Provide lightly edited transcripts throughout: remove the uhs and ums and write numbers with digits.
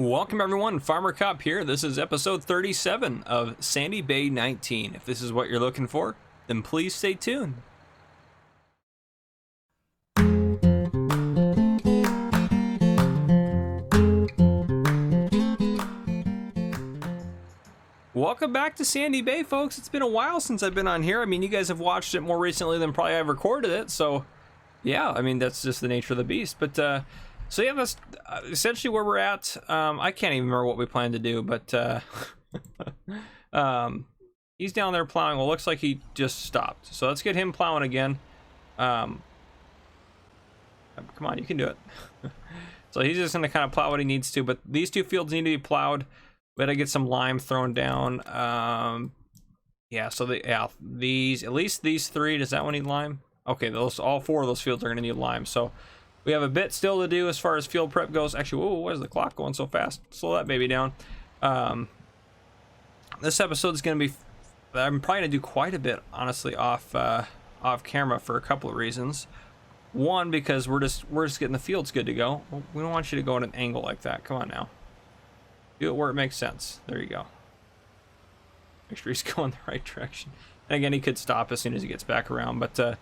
Welcome everyone, Farmer Cop here. This is episode 37 of Sandy Bay 19. If this is what you're looking for, then please stay tuned. Welcome back to Sandy Bay, folks. It's been a while since I've been on here. I mean, you guys have watched it more recently than probably I've recorded it, so yeah, I mean, that's just the nature of the beast. But so yeah, that's essentially where we're at. I can't even remember what we plan to do, but he's down there plowing. Well, looks like he just stopped. So let's get him plowing again. Come on, you can do it. So he's just gonna kind of plow what he needs to, but these two fields need to be plowed. We gotta get some lime thrown down. Yeah, so these, at least these three, does that one need lime? Okay, all four of those fields are gonna need lime. So we have a bit still to do as far as field prep goes. Actually, whoa, why is the clock going so fast? Slow that baby down. This episode is going to be, I'm probably going to do quite a bit, honestly, off camera for a couple of reasons. One, because we're just getting the fields good to go. We don't want you to go at an angle like that. Come on now. Do it where it makes sense. There you go. Make sure he's going the right direction. And again, he could stop as soon as he gets back around. But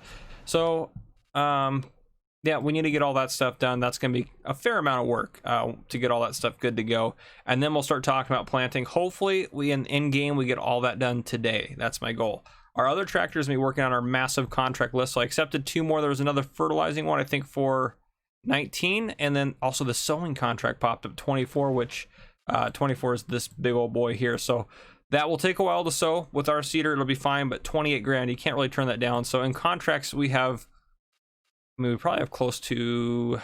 yeah, we need to get all that stuff done. That's going to be a fair amount of work to get all that stuff good to go. And then we'll start talking about planting. Hopefully, in game, we get all that done today. That's my goal. Our other tractors will be working on our massive contract list. So I accepted 2 more. There was another fertilizing one, I think, for 19. And then also the sowing contract popped up, 24, which 24 is this big old boy here. So that will take a while to sow. With our seeder, it'll be fine. But 28 grand, you can't really turn that down. So in contracts, we have... I mean, we probably have close to,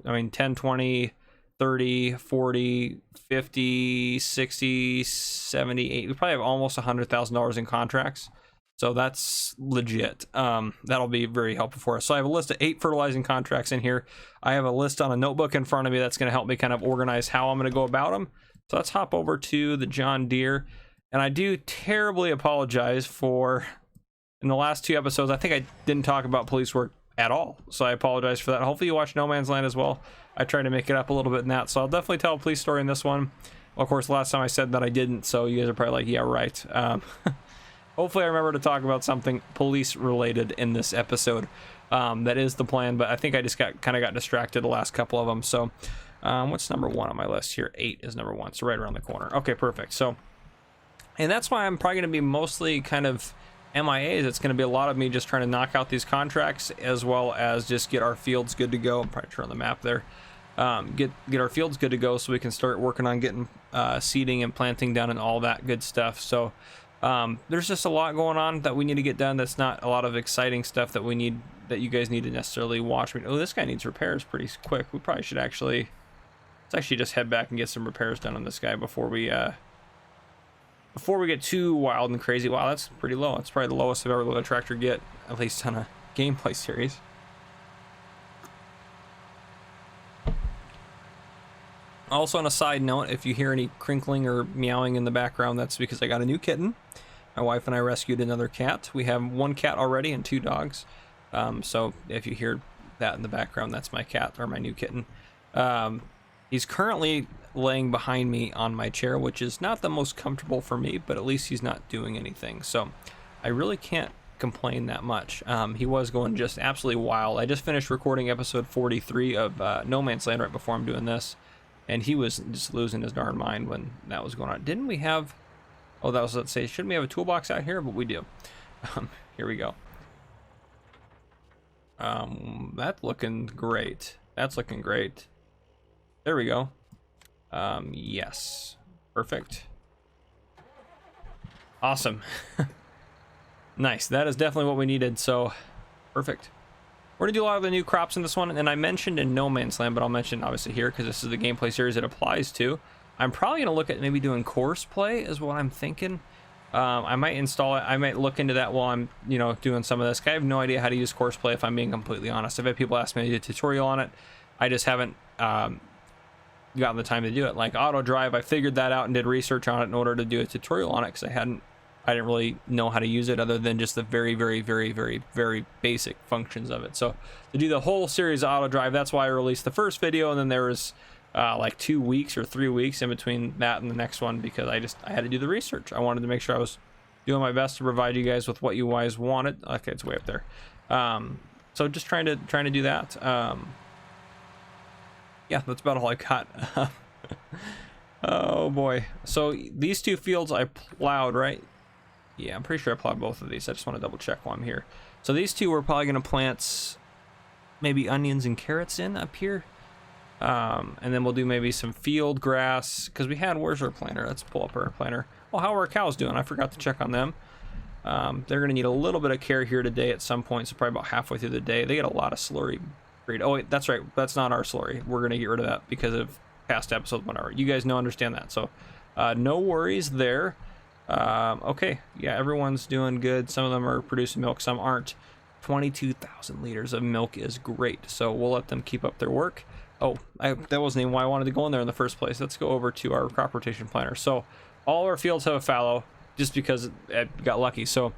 10, 20, 30, 40, 50, 60, 70, 80. We probably have almost $100,000 in contracts. So that's legit. That'll be very helpful for us. So I have a list of 8 fertilizing contracts in here. I have a list on a notebook in front of me that's going to help me kind of organize how I'm going to go about them. So let's hop over to the John Deere. And I do terribly apologize for, in the last 2 episodes, I think I didn't talk about police work at all, so I apologize for that. Hopefully you watch No Man's Land as well. I tried to make it up a little bit in that, so I'll definitely tell a police story in this one. Well, of course, last time I said that I didn't, so you guys are probably like, yeah, right. Hopefully I remember to talk about something police related in this episode. That is the plan, but I think I just kind of got distracted the last couple of them. So what's number 1 on my list here? 8 is number 1, so right around the corner. Okay, perfect. So, and that's why I'm probably going to be mostly kind of MIAs. It's going to be a lot of me just trying to knock out these contracts, as well as just get our fields good to go. I'm probably turn on the map there. Get our fields good to go so we can start working on getting seeding and planting done and all that good stuff. So there's just a lot going on that we need to get done. That's not a lot of exciting stuff that you guys need to necessarily watch. Oh, this guy needs repairs pretty quick. We probably should let's actually just head back and get some repairs done on this guy before we get too wild and crazy. Wow, that's pretty low. That's probably the lowest I've ever let a tractor get, at least on a gameplay series. Also, on a side note, if you hear any crinkling or meowing in the background, that's because I got a new kitten. My wife and I rescued another cat. We have 1 cat already and 2 dogs. So if you hear that in the background, that's my cat, or my new kitten. He's currently laying behind me on my chair, which is not the most comfortable for me, but at least he's not doing anything. So I really can't complain that much. He was going just absolutely wild. I just finished recording episode 43 of No Man's Land right before I'm doing this, and he was just losing his darn mind when that was going on. Didn't we have, oh, that was, let's say, shouldn't we have a toolbox out here? But we do. Here we go. That's looking great. That's looking great. There we go. Yes, perfect. Awesome. Nice. That is definitely what we needed. So perfect. We're gonna do a lot of the new crops in this one, and I mentioned in No Man's Land, but I'll mention obviously here because this is the gameplay series it applies to. I'm probably gonna look at maybe doing courseplay is what I'm thinking. I might install it. I might look into that while I'm, doing some of this. I have no idea how to use courseplay, if I'm being completely honest. I've had people ask me to do a tutorial on it. I just haven't gotten the time to do it. Like auto drive, I figured that out and did research on it in order to do a tutorial on it, because I didn't really know how to use it other than just the very, very, very, very, very basic functions of it. So to do the whole series of auto drive, that's why I released the first video, and then there was like 2 weeks or 3 weeks in between that and the next one, because I had to do the research. I wanted to make sure I was doing my best to provide you guys with what you guys wanted. Okay, it's way up there. So just trying to do that. Yeah, that's about all I got. Oh boy. So these 2 fields I plowed, right? Yeah, I'm pretty sure I plowed both of these. I just want to double check while I'm here. So these 2 we're probably going to plant maybe onions and carrots in up here. And then we'll do maybe some field grass, because we had, where's our planter? Let's pull up our planter. Well, how are our cows doing? I forgot to check on them. They're going to need a little bit of care here today at some point, so probably about halfway through the day. They get a lot of slurry. Oh wait, that's right, that's not our slurry. We're going to get rid of that because of past episodes, whatever. You guys know, understand that, so no worries there. Okay, yeah, everyone's doing good. Some of them are producing milk, some aren't. 22,000 liters of milk is great, so we'll let them keep up their work. Oh, that wasn't even why I wanted to go in there in the first place. Let's go over to our crop rotation planner. So all our fields have a fallow just because I got lucky. So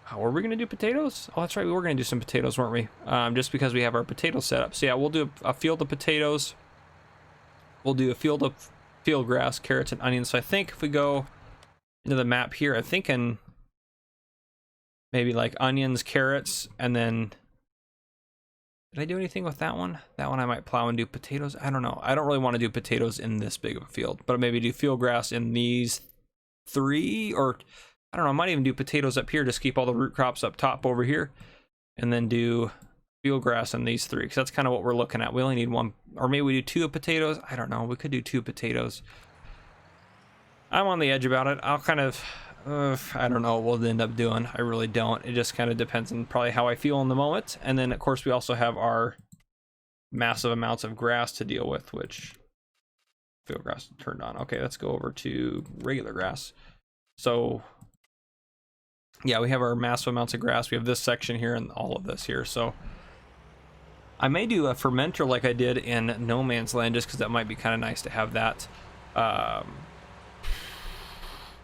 how are we going to do potatoes? Oh, that's right, we were going to do some potatoes, weren't we? Just because we have our potatoes set up. So yeah, we'll do a field of potatoes. We'll do a field of field grass, carrots, and onions. So I think if we go into the map here, I'm thinking maybe like onions, carrots, and then did I do anything with that one? That one I might plow and do potatoes. I don't know. I don't really want to do potatoes in this big of a field, but maybe do field grass in these 3, or I don't know. I might even do potatoes up here, just keep all the root crops up top over here, and then do field grass in these 3, because that's kind of what we're looking at. We only need 1, or maybe we do 2 of potatoes. I don't know. We could do 2 potatoes. I'm on the edge about it. I'll kind of, I don't know what we'll end up doing. I really don't. It just kind of depends on probably how I feel in the moment. And then of course we also have our massive amounts of grass to deal with, which field grass turned on. Okay, let's go over to regular grass. So yeah, we have our massive amounts of grass. We have this section here and all of this here. So I may do a fermenter like I did in No Man's Land, just because that might be kind of nice to have that.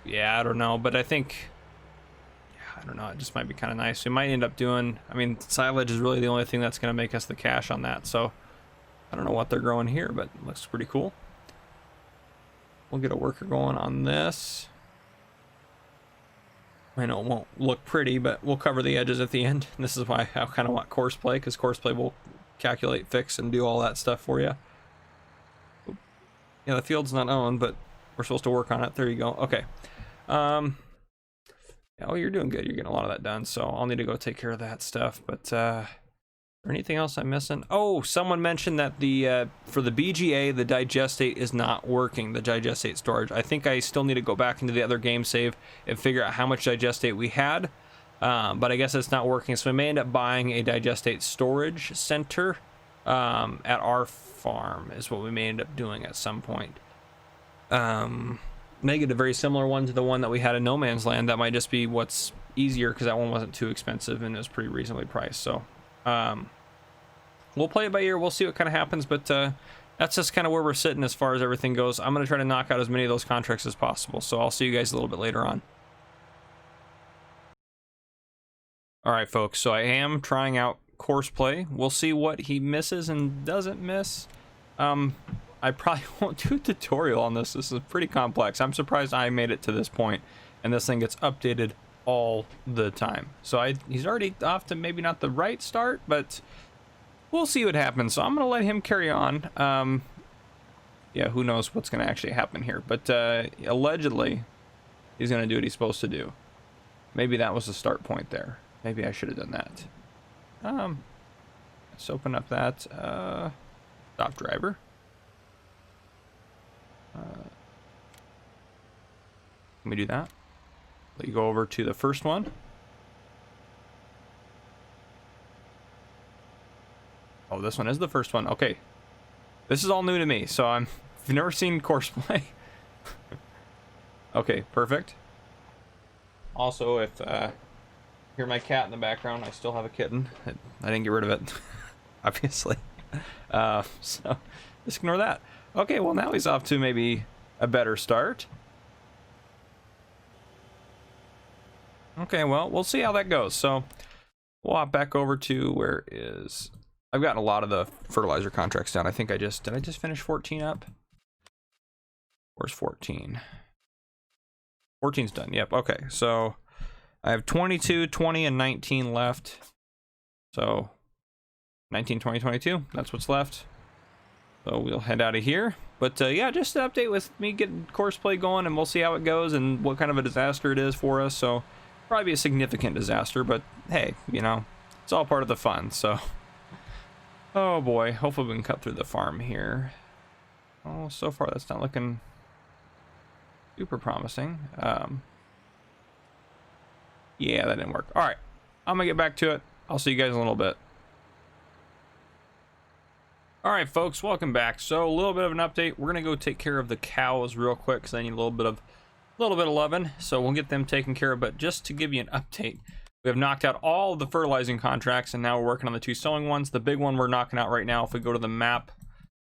Yeah, I don't know, but I think, yeah, I don't know, it just might be kind of nice. We might end up doing, I mean, silage is really the only thing that's going to make us the cash on that, so I don't know what they're growing here, but it looks pretty cool. We'll get a worker going on this. I know it won't look pretty, but we'll cover the edges at the end. And this is why I kind of want courseplay, because courseplay will calculate, fix, and do all that stuff for you. Yeah, the field's not owned, but we're supposed to work on it. There you go. Okay. Oh, you're doing good. You're getting a lot of that done, so I'll need to go take care of that stuff. But is there anything else I'm missing? Oh, someone mentioned that the for the BGA, the digestate is not working, the digestate storage. I think I still need to go back into the other game save and figure out how much digestate we had, but I guess it's not working, so we may end up buying a digestate storage center at our farm is what we may end up doing at some point. May get a very similar one to the one that we had in No Man's Land. That might just be what's easier, because that one wasn't too expensive and it was pretty reasonably priced. So we'll play it by ear. We'll see what kind of happens, but that's just kind of where we're sitting as far as everything goes. I'm going to try to knock out as many of those contracts as possible, so I'll see you guys a little bit later on. Alright folks, so I am trying out courseplay. We'll see what he misses and doesn't miss. I probably won't do a tutorial on this. This is pretty complex. I'm surprised I made it to this point, and this thing gets updated all the time. So he's already off to maybe not the right start, but we'll see what happens. So I'm gonna let him carry on. Yeah, who knows what's gonna actually happen here, but allegedly he's gonna do what he's supposed to do. Maybe that was the start point there. Maybe I should have done that. Let's open up that stop driver. Let me do that. Let you go over to the first one. Oh, this one is the first one. Okay. This is all new to me, so I've never seen courseplay. Okay, perfect. Also, if hear my cat in the background, I still have a kitten. I didn't get rid of it, obviously. So just ignore that. Okay, well now he's off to maybe a better start. Okay, well, we'll see how that goes. So we'll hop back over to where is... I've gotten a lot of the fertilizer contracts done. I think did I just finish 14 up? Where's 14? 14's done. Yep. Okay. So I have 22, 20, and 19 left. So 19, 20, 22. That's what's left. So we'll head out of here. But yeah, just an update with me getting courseplay going, and we'll see how it goes and what kind of a disaster it is for us. So probably be a significant disaster, but hey, you know, it's all part of the fun. So, oh boy, hopefully we can cut through the farm here. Oh, so far that's not looking super promising. Yeah, that didn't work. All right, I'm gonna get back to it. I'll see you guys in a little bit. All right, folks, welcome back. So a little bit of an update. We're gonna go take care of the cows real quick because I need a little bit of loving. So we'll get them taken care of. But just to give you an update, we have knocked out all of the fertilizing contracts, and now we're working on the 2 sowing ones. The big one we're knocking out right now. If we go to the map,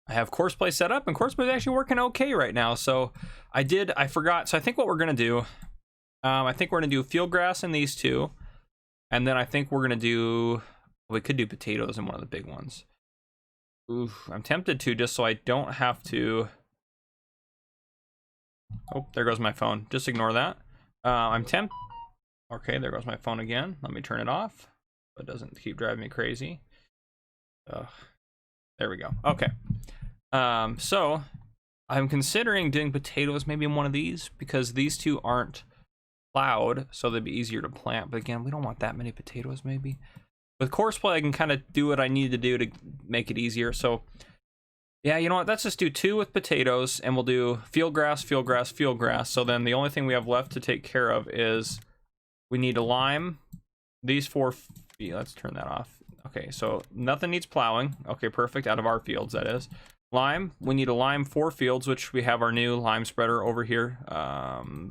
I have courseplay set up, and courseplay is actually working okay right now. So I forgot. So I think what we're gonna do, I think we're gonna do field grass in these 2, and then I think we're gonna do. We could do potatoes in one of the big ones. Oof, I'm tempted to, just so I don't have to. Oh, there goes my phone. Just ignore that. Okay, there goes my phone again. Let me turn it off so it doesn't keep driving me crazy. There we go. Okay. So I'm considering doing potatoes maybe in one of these, because these 2 aren't plowed, so they'd be easier to plant. But again, we don't want that many potatoes maybe. With courseplay, I can kind of do what I need to do to make it easier. So yeah, you know what? Let's just do 2 with potatoes, and we'll do field grass, field grass, field grass. So then the only thing we have left to take care of is we need to lime these 4. Let's turn that off. Okay, so nothing needs plowing. Okay, perfect. Out of our fields, that is. Lime, we need to lime 4 fields, which we have our new lime spreader over here.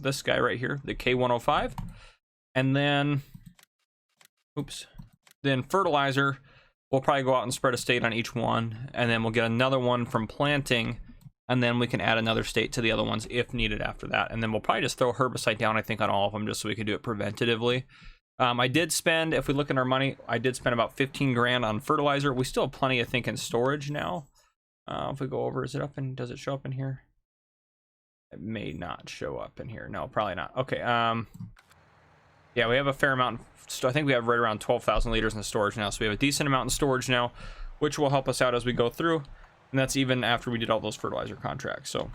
This guy right here, the K105. And then, oops. Then fertilizer, we'll probably go out and spread a state on each one, and then we'll get another one from planting, and then we can add another state to the other ones if needed after that. And then we'll probably just throw herbicide down, I think, on all of them, just so we can do it preventatively. I did spend, if we look at our money, I did spend about 15 grand on fertilizer. We still have plenty, I think, in storage now. If we go over, does it show up in here? It may not show up in here. No, probably not. Okay. Yeah, we have a fair amount. So I think we have right around 12,000 liters in the storage now. So we have a decent amount in storage now, which will help us out as we go through. And that's even after we did all those fertilizer contracts. So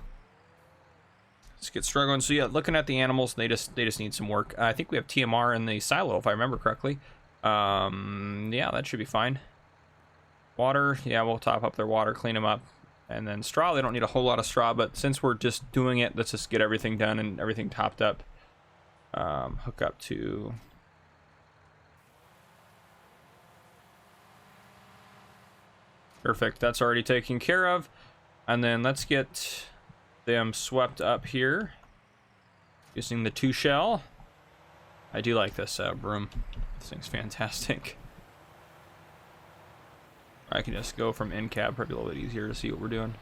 let's get struggling. So yeah, looking at the animals, they just need some work. I think we have TMR in the silo, if I remember correctly. Yeah, that should be fine. Water, yeah, we'll top up their water, clean them up. And then straw, they don't need a whole lot of straw, but since we're just doing it, let's just get everything done and everything topped up. Hook up to perfect. That's already taken care of. And then let's get them swept up here using the 2 shell. I do like this broom. This thing's fantastic. I can just go from in cab, probably a little bit easier to see what we're doing.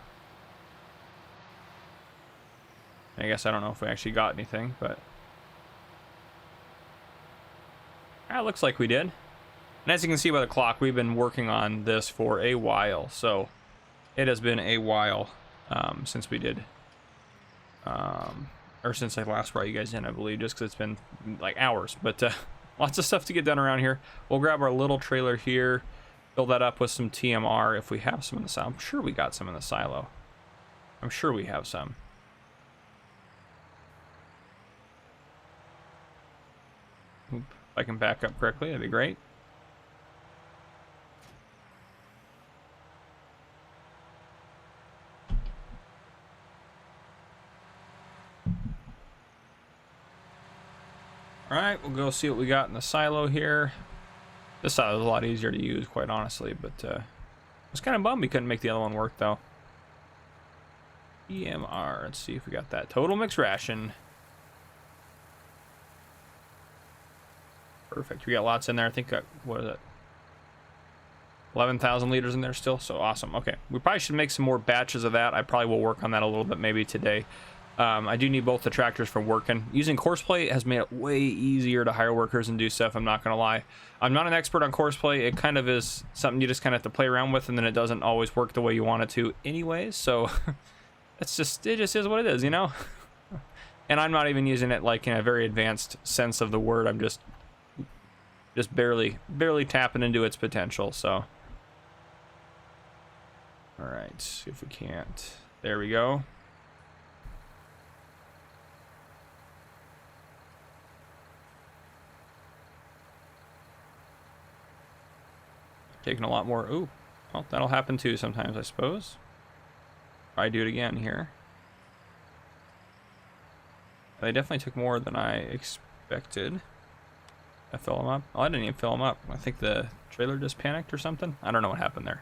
I guess I don't know if we actually got anything, but it looks like we did. And as you can see by the clock, we've been working on this for a while. So it has been a while since we did, or since I last brought you guys in, I believe, just because it's been like hours. But lots of stuff to get done around here. We'll grab our little trailer here, fill that up with some TMR if we have some in the silo. I'm sure we got some in the silo. I'm sure we have some. Oop. If I can back up correctly, that'd be great. All right, we'll go see what we got in the silo here. This silo is a lot easier to use, quite honestly, but I was kind of bummed we couldn't make the other one work, though. EMR, let's see if we got that. Total mixed ration. Perfect. We got lots in there. I think, what is it? 11,000 liters in there still. So awesome. Okay. We probably should make some more batches of that. I probably will work on that a little bit maybe today. I do need both the tractors for working. Using courseplay has made it way easier to hire workers and do stuff, I'm not gonna lie. I'm not an expert on courseplay. It kind of is something you just kind of have to play around with, and then it doesn't always work the way you want it to anyways, so it just is what it is, you know? And I'm not even using it like in a very advanced sense of the word. I'm just barely tapping into its potential, so. All right, see if we can't. There we go. Taking a lot more. Ooh, well, that'll happen too sometimes, I suppose. Try do it again here. They definitely took more than I expected. I fill them up. Oh, I didn't even fill them up. I think the trailer just panicked or something. I don't know what happened there.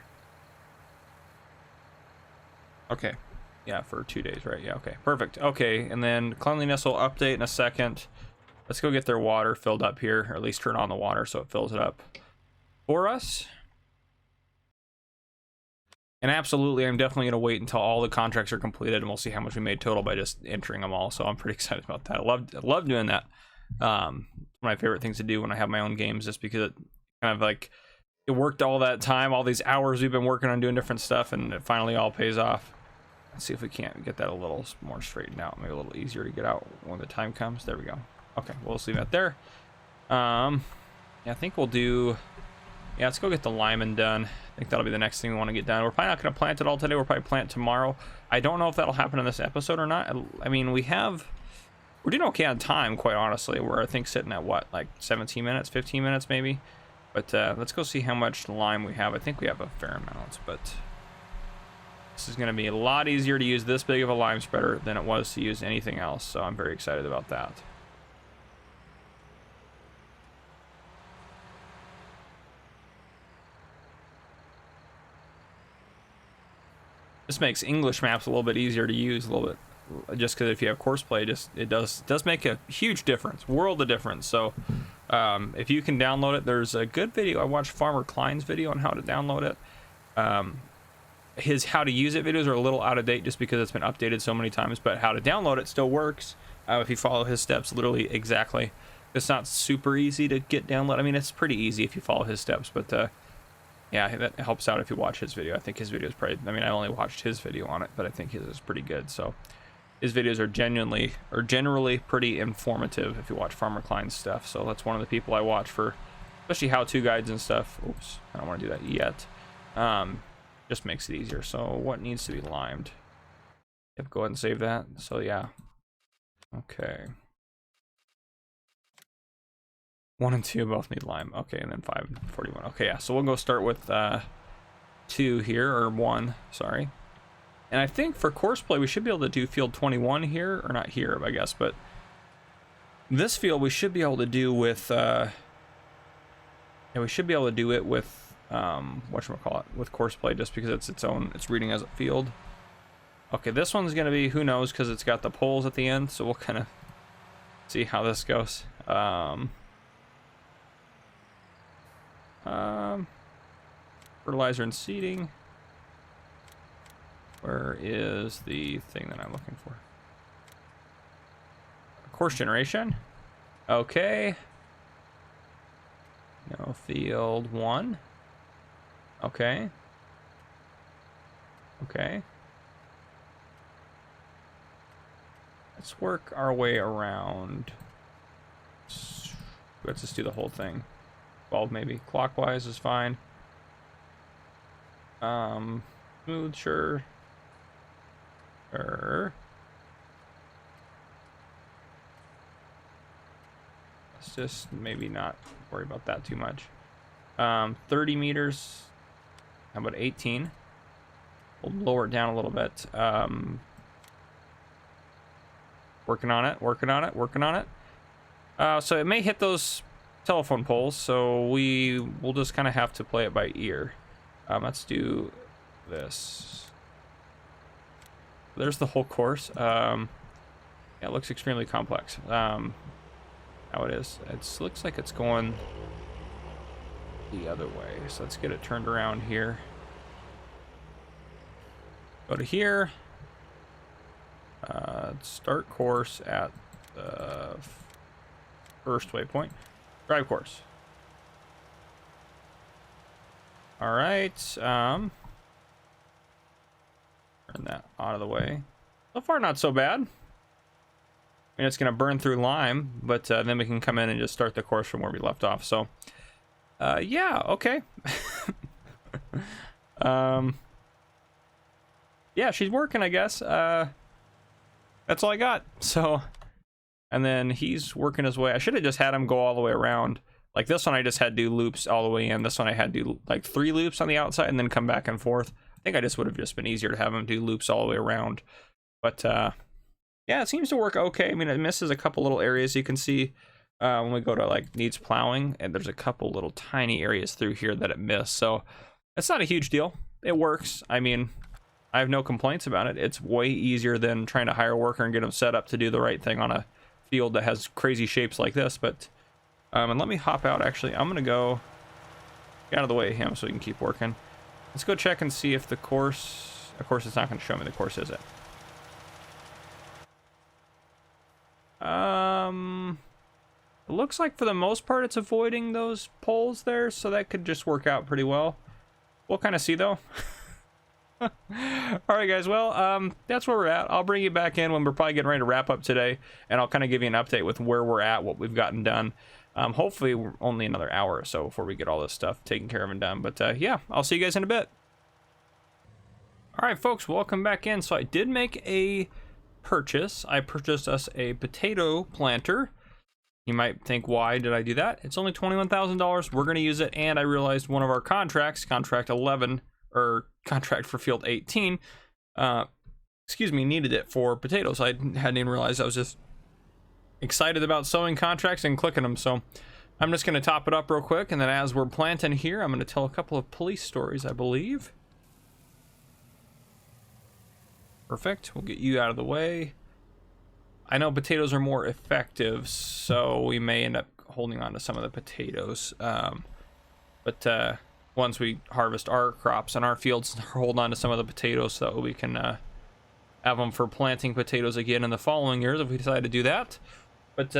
Okay. Yeah, for 2 days, right? Yeah, okay. Perfect. Okay, and then cleanliness will update in a second. Let's go get their water filled up here, or at least turn on the water so it fills it up for us. And absolutely, I'm definitely going to wait until all the contracts are completed, and we'll see how much we made total by just entering them all. So I'm pretty excited about that. I love doing that. One of my favorite things to do when I have my own games, just because it kind of like, it worked all that time, all these hours we've been working on doing different stuff, and it finally all pays off. Let's see if we can't get that a little more straightened out, maybe a little easier to get out when the time comes. There we go. Okay, we'll just leave that there. Yeah, I think we'll do... Yeah, let's go get the lineman done. I think that'll be the next thing we want to get done. We're probably not going to plant it all today. We'll probably plant tomorrow. I don't know if that'll happen in this episode or not. I mean, we're doing okay on time, quite honestly. We're, I think, sitting at what, like 17 minutes, 15 minutes maybe? But let's go see how much lime we have. I think we have a fair amount, but this is going to be a lot easier to use this big of a lime spreader than it was to use anything else. So I'm very excited about that. This makes English maps a little bit easier to use, a little bit, just because if you have courseplay, it does make a huge difference, world of difference. So if you can download it, there's a good video. I watched Farmer Klein's video on how to download it. His how to use it videos are a little out of date just because it's been updated so many times, but how to download it still works if you follow his steps literally exactly. It's not super easy to get download. I mean, it's pretty easy if you follow his steps, but yeah, that helps out if you watch his video. I think his video is probably, I mean, I only watched his video on it, but I think his is pretty good. So his videos are generally pretty informative if you watch Farmer Klein's stuff. So that's one of the people I watch for, especially how-to guides and stuff. Oops, I don't want to do that yet. Just makes it easier. So what needs to be limed? Yep, go ahead and save that. So yeah. Okay. 1 and 2 both need lime. Okay, and then 5 and 41. Okay, yeah, so we'll go start with 2 here, or 1, sorry. And I think for courseplay, we should be able to do field 21 here, or not here, I guess, but this field we should be able to do with, yeah, we should be able to do it with, whatchamacallit, with courseplay, just because it's reading as a field. Okay, this one's going to be, who knows, because it's got the poles at the end, so we'll kind of see how this goes. Fertilizer and seeding. Where is the thing that I'm looking for? Course generation. Okay. No, field 1. Okay. Okay. Let's work our way around. Let's just do the whole thing. 12 maybe. Clockwise is fine. Smooth, sure. Let's just maybe not worry about that too much. 30 meters. How about 18? We'll lower it down a little bit. Working on it, working on it, working on it. So it may hit those telephone poles, so we'll just kind of have to play it by ear. Let's do this. There's the whole course. Yeah, it looks extremely complex. How it is. It looks like it's going the other way. So let's get it turned around here. Go to here. let's start course at the first waypoint. Drive course. All right. Turn that out of the way. So far, not so bad. I mean, it's going to burn through lime, but then we can come in and just start the course from where we left off. So, yeah, okay. Yeah, she's working, I guess. That's all I got. So, and then he's working his way. I should have just had him go all the way around. Like this one, I just had to do loops all the way in. This one, I had to do like 3 loops on the outside and then come back and forth. I think I just would have just been easier to have him do loops all the way around. But yeah, it seems to work okay. I mean, it misses a couple little areas you can see when we go to like needs plowing, and there's a couple little tiny areas through here that it missed. So it's not a huge deal. It works. I mean, I have no complaints about it. It's way easier than trying to hire a worker and get them set up to do the right thing on a field that has crazy shapes like this. But and let me hop out. Actually, I'm gonna go get out of the way of him so we can keep working. Let's go check and see if the course, of course it's not going to show me the course, is it? It looks like for the most part it's avoiding those poles there, so that could just work out pretty well. We'll kind of see though. All right, guys. Well, that's where we're at. I'll bring you back in when we're probably getting ready to wrap up today, and I'll kind of give you an update with where we're at, what we've gotten done. Hopefully, we're only another hour or so before we get all this stuff taken care of and done. But yeah, I'll see you guys in a bit. All right, folks, welcome back in. So I did make a purchase. I purchased us a potato planter. You might think, why did I do that? It's only $21,000. We're going to use it, and I realized one of our contracts, contract 11, or contract for field 18, excuse me, needed it for potatoes. I hadn't even realized. I was just excited about sewing contracts and clicking them. So I'm just going to top it up real quick, and then as we're planting here, I'm going to tell a couple of police stories, I believe. Perfect. We'll get you out of the way. I know potatoes are more effective, so we may end up holding on to some of the potatoes. But once we harvest our crops and our fields, hold on to some of the potatoes so we can have them for planting potatoes again in the following years if we decide to do that. But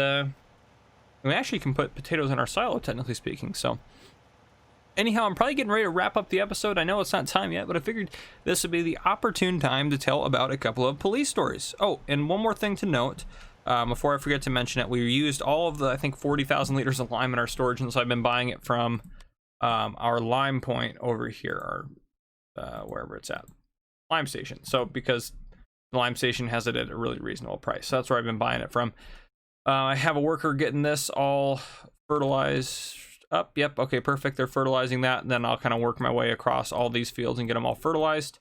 we actually can put potatoes in our silo, technically speaking. So anyhow, I'm probably getting ready to wrap up the episode. I know it's not time yet, but I figured this would be the opportune time to tell about a couple of police stories. Oh, and one more thing to note, before I forget to mention it, we used all of the, I think, 40,000 liters of lime in our storage, and so I've been buying it from our lime point over here, or wherever it's at, lime station. So because the lime station has it at a really reasonable price, so that's where I've been buying it from. I have a worker getting this all fertilized up. Yep, okay, perfect. They're fertilizing that, and then I'll kind of work my way across all these fields and get them all fertilized.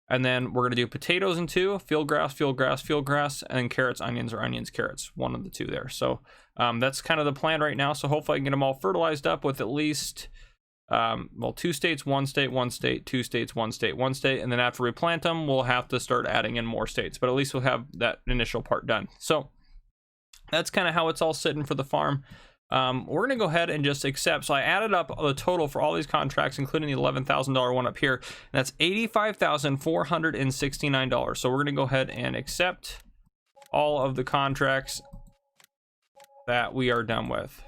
And then we're gonna do potatoes in 2, field grass, field grass, field grass, and then carrots, onions, or onions, carrots, one of the 2 there. So that's kind of the plan right now. So hopefully I can get them all fertilized up with at least well, 2 states, 1 state, 1 state, 2 states, 1 state, 1 state, and then after we plant them, we'll have to start adding in more states, but at least we'll have that initial part done. So that's kind of how it's all sitting for the farm. We're gonna go ahead and just accept. So I added up the total for all these contracts, including the $11,000 one up here, and that's $85,469. So we're gonna go ahead and accept all of the contracts that we are done with.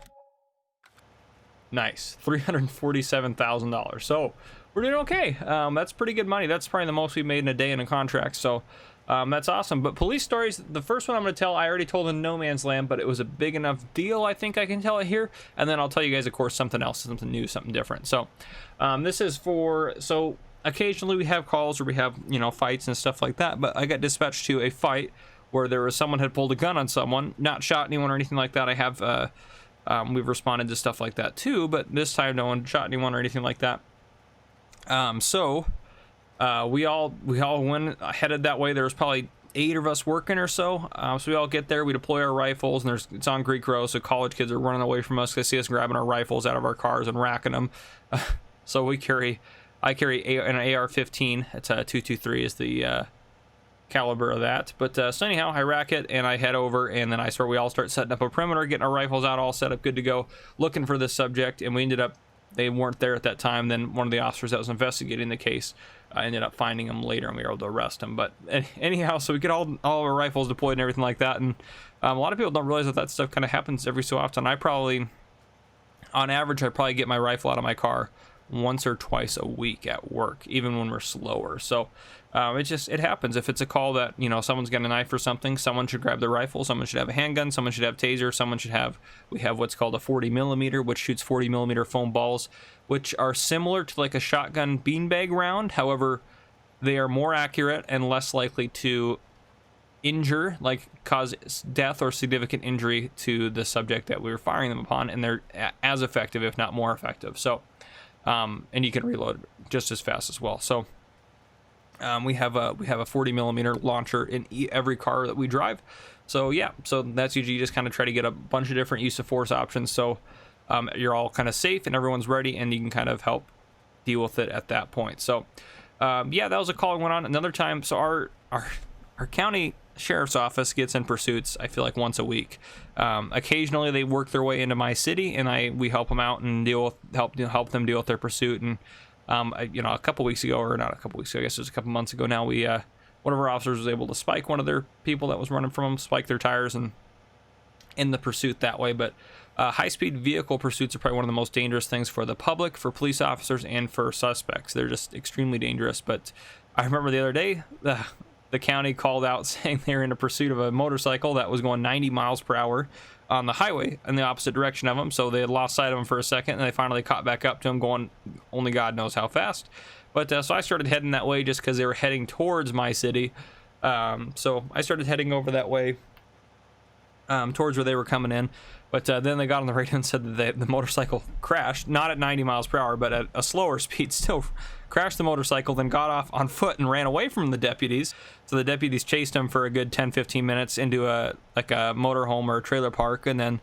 Nice, $347,000. So we're doing okay. That's pretty good money. That's probably the most we've made in a day in a contract. So that's awesome. But police stories, the first one I'm going to tell, I already told in No Man's Land, but it was a big enough deal, I think I can tell it here. And then I'll tell you guys, of course, something else, something new, something different. So this is for, so occasionally we have calls where we have, you know, fights and stuff like that. But I got dispatched to a fight where there was someone had pulled a gun on someone, not shot anyone or anything like that. I have, we've responded to stuff like that too, but this time no one shot anyone or anything like that. We all went headed that way. There was probably 8 of us working or so. So we all get there, we deploy our rifles, and it's on Greek Row, so college kids are running away from us. They see us grabbing our rifles out of our cars and racking them. So I carry an AR-15. It's a 223 is the caliber of that. But so anyhow, I rack it and I head over, and then we all start setting up a perimeter, getting our rifles out, all set up, good to go, looking for this subject, and we ended up they weren't there at that time. Then one of the officers that was investigating the case ended up finding them later, and we were able to arrest him. But anyhow, so we get all of our rifles deployed and everything like that. And a lot of people don't realize that stuff kind of happens every so often. On average, I probably get my rifle out of my car once or twice a week at work, even when we're slower. So it happens. If it's a call that, you know, someone's got a knife or something, someone should grab their rifle, someone should have a handgun, someone should have taser, we have what's called a 40 millimeter, which shoots 40 millimeter foam balls, which are similar to like a shotgun beanbag round. However, they are more accurate and less likely to injure, like cause death or significant injury to the subject that we were firing them upon, and they're as effective, if not more effective. So and you can reload just as fast as well. So we have a 40 millimeter launcher in every car that we drive. So yeah, so that's usually, you just kind of try to get a bunch of different use of force options, so you're all kind of safe and everyone's ready, and you can kind of help deal with it at that point. So yeah, that was a call that went on. Another time, so our county sheriff's office gets in pursuits, I feel like once a week. Occasionally they work their way into my city, and we help them out and help them deal with their pursuit. And you know, a couple weeks ago, or not a couple weeks ago, I guess it was a couple months ago now, we one of our officers was able to spike one of their people that was running from them, spike their tires, and in the pursuit that way. But high-speed vehicle pursuits are probably one of the most dangerous things for the public, for police officers, and for suspects. They're just extremely dangerous. But I remember the other day, the county called out saying they were in a pursuit of a motorcycle that was going 90 miles per hour on the highway in the opposite direction of them. So they had lost sight of him for a second, and they finally caught back up to him, going only God knows how fast. But so I started heading that way just because they were heading towards my city. So I started heading over that way towards where they were coming in. But then they got on the radio and said that the motorcycle crashed, not at 90 miles per hour, but at a slower speed, still crashed the motorcycle, then got off on foot and ran away from the deputies. So the deputies chased him for a good 10-15 minutes into a motorhome or a trailer park, and then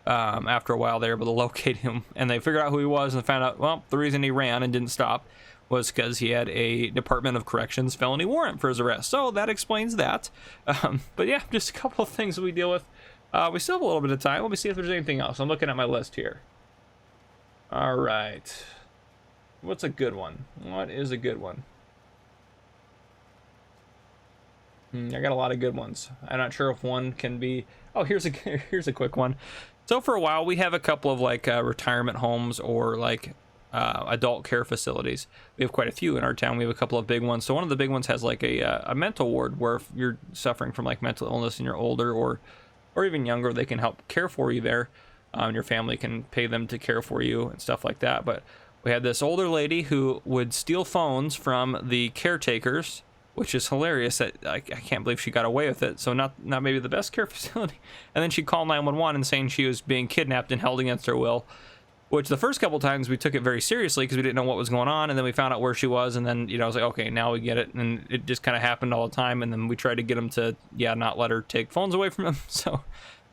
after a while they were able to locate him, and they figured out who he was and found out, well, the reason he ran and didn't stop was because he had a Department of Corrections felony warrant for his arrest. So that explains that. But yeah, just a couple of things that we deal with. We still have a little bit of time. Let me see if there's anything else. I'm looking at my list here. All right. What's a good one? What is a good one? I got a lot of good ones. I'm not sure if one can be... Oh, here's a quick one. So for a while, we have a couple of like retirement homes or like adult care facilities. We have quite a few in our town. We have a couple of big ones. So one of the big ones has like a mental ward, where if you're suffering from like mental illness and you're older or even younger, they can help care for you there. And your family can pay them to care for you and stuff like that. But we had this older lady who would steal phones from the caretakers, which is hilarious. That I can't believe she got away with it. So not maybe the best care facility. And then she'd call 911 and saying she was being kidnapped and held against her will, which the first couple times we took it very seriously because we didn't know what was going on. And then we found out where she was, and then, you know, I was like, okay, now we get it. And it just kind of happened all the time. And then we tried to get them to, not let her take phones away from them. So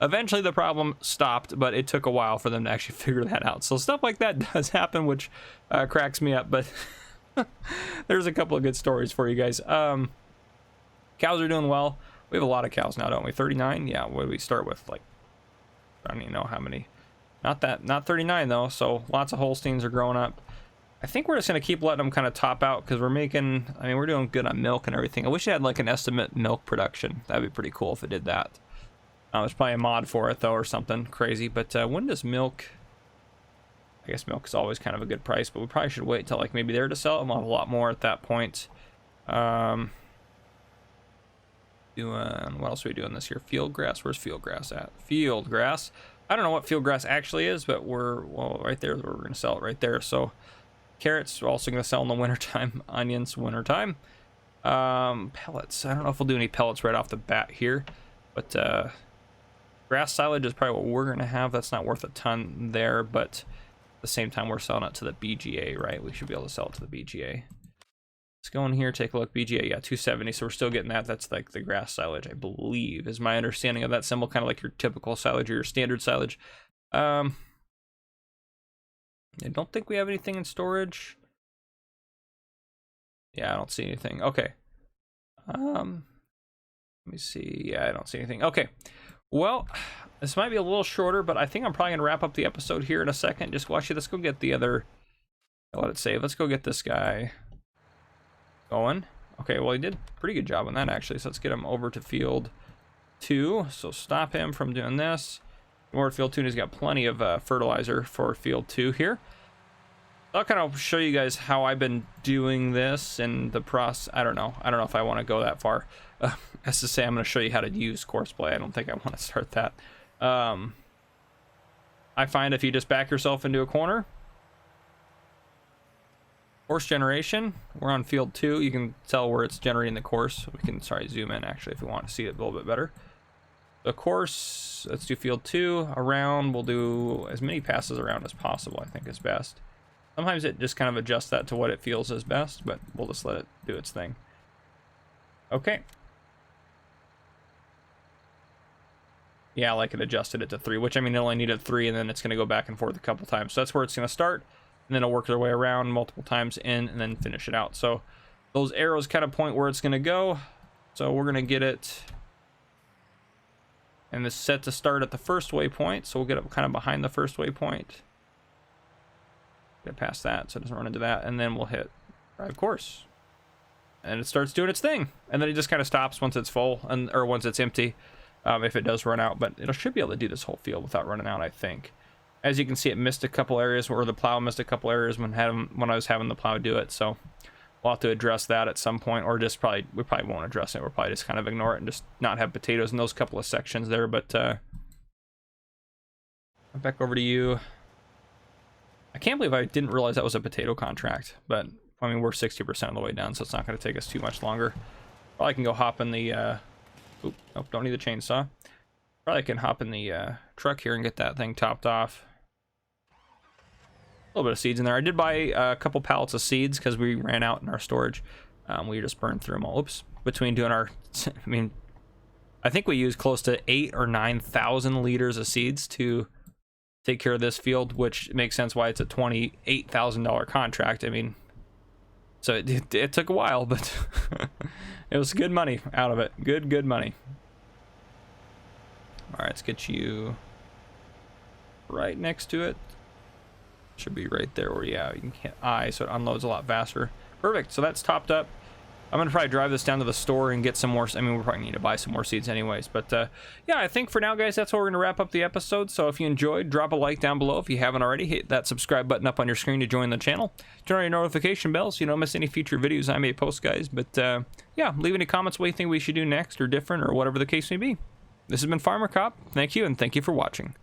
eventually the problem stopped, but it took a while for them to actually figure that out. So stuff like that does happen, which cracks me up. But there's a couple of good stories for you guys. Cows are doing well. We have a lot of cows now, don't we? 39? Yeah, what do we start with? Like, I don't even know how many. Not 39 though, so lots of Holsteins are growing up. I think we're just going to keep letting them kind of top out because we're doing good on milk and everything. I wish it had like an estimate milk production. That'd be pretty cool if it did that. There's probably a mod for it though, or something crazy. But when does milk... I guess milk is always kind of a good price, but we probably should wait till like maybe they're to sell it. We'll have a lot more at that point. What else are we doing this year? Field grass. Where's field grass at? Field grass. I don't know what field grass actually is, but right there, we're going to sell it right there. So carrots, we're also going to sell in the wintertime. Onions, wintertime. Pellets. I don't know if we'll do any pellets right off the bat here, but grass silage is probably what we're going to have. That's not worth a ton there, but at the same time, we're selling it to the BGA, right? We should be able to sell it to the BGA. Let's go in here, take a look. BGA, yeah, 270. So we're still getting that. That's like the grass silage, I believe, is my understanding of that symbol. Kind of like your typical silage or your standard silage. I don't think we have anything in storage. Yeah, I don't see anything. Okay. Let me see. Yeah, I don't see anything. Okay. Well, this might be a little shorter, but I think I'm probably going to wrap up the episode here in a second. Just watch it. Let's go get the other Let it save. Let's go get this guy going. Okay, well, he did a pretty good job on that, actually. So let's get him over to field 2. So stop him from doing this. More field 2, and he's got plenty of fertilizer for field 2 here. I'll kind of show you guys how I've been doing this and the process. I don't know if I want to go that far. As to say, I'm going to show you how to use courseplay. I don't think I want to start that. I find if you just back yourself into a corner, course generation, we're on field 2. You can tell where it's generating the course. We can, zoom in actually if we want to see it a little bit better. The course, let's do field 2. Around, we'll do as many passes around as possible, I think is best. Sometimes it just kind of adjusts that to what it feels is best, but we'll just let it do its thing. Okay. Yeah, like it adjusted it to 3, which I mean, it only needed 3, and then it's going to go back and forth a couple times. So that's where it's going to start, and then it'll work their way around multiple times in, and then finish it out. So those arrows kind of point where it's going to go. So we're going to get it, and it's set to start at the first waypoint. So we'll get it kind of behind the first waypoint. Get past that so it doesn't run into that, and then we'll hit drive course, and it starts doing its thing, and then it just kind of stops once it's full, or once it's empty, if it does run out. But it should be able to do this whole field without running out, I think. As you can see, it missed a couple areas, or the plow missed a couple areas when I was having the plow do it. So we'll have to address that at some point, or just we probably won't address it. We'll probably just kind of ignore it and just not have potatoes in those couple of sections there. But back over to you. I can't believe I didn't realize that was a potato contract, but I mean, we're 60% of the way down, so it's not going to take us too much longer. Probably can go hop in the, nope, don't need the chainsaw. Probably can hop in the truck here and get that thing topped off. A little bit of seeds in there. I did buy a couple pallets of seeds because we ran out in our storage. We just burned through them all. Oops. Between doing our, I mean, I think we used close to 8,000 or 9,000 liters of seeds to take care of this field, which makes sense why it's a $28,000 contract. I mean, so it took a while, but it was good money out of it. Good money. All right, let's get you right next to it. Should be right there where, yeah, you can hit I, so it unloads a lot faster. Perfect, so that's topped up. I'm gonna probably drive this down to the store and get some more. I mean, we're probably need to buy some more seeds anyways, but yeah, I think for now, guys, that's where we're gonna wrap up the episode. So if you enjoyed, drop a like down below. If you haven't already, hit that subscribe button up on your screen to join the channel. Turn on your notification bell so you don't miss any future videos I may post, guys. But yeah, leave any comments what you think we should do next or different or whatever the case may be. This has been Farmer Cop. Thank you, and thank you for watching.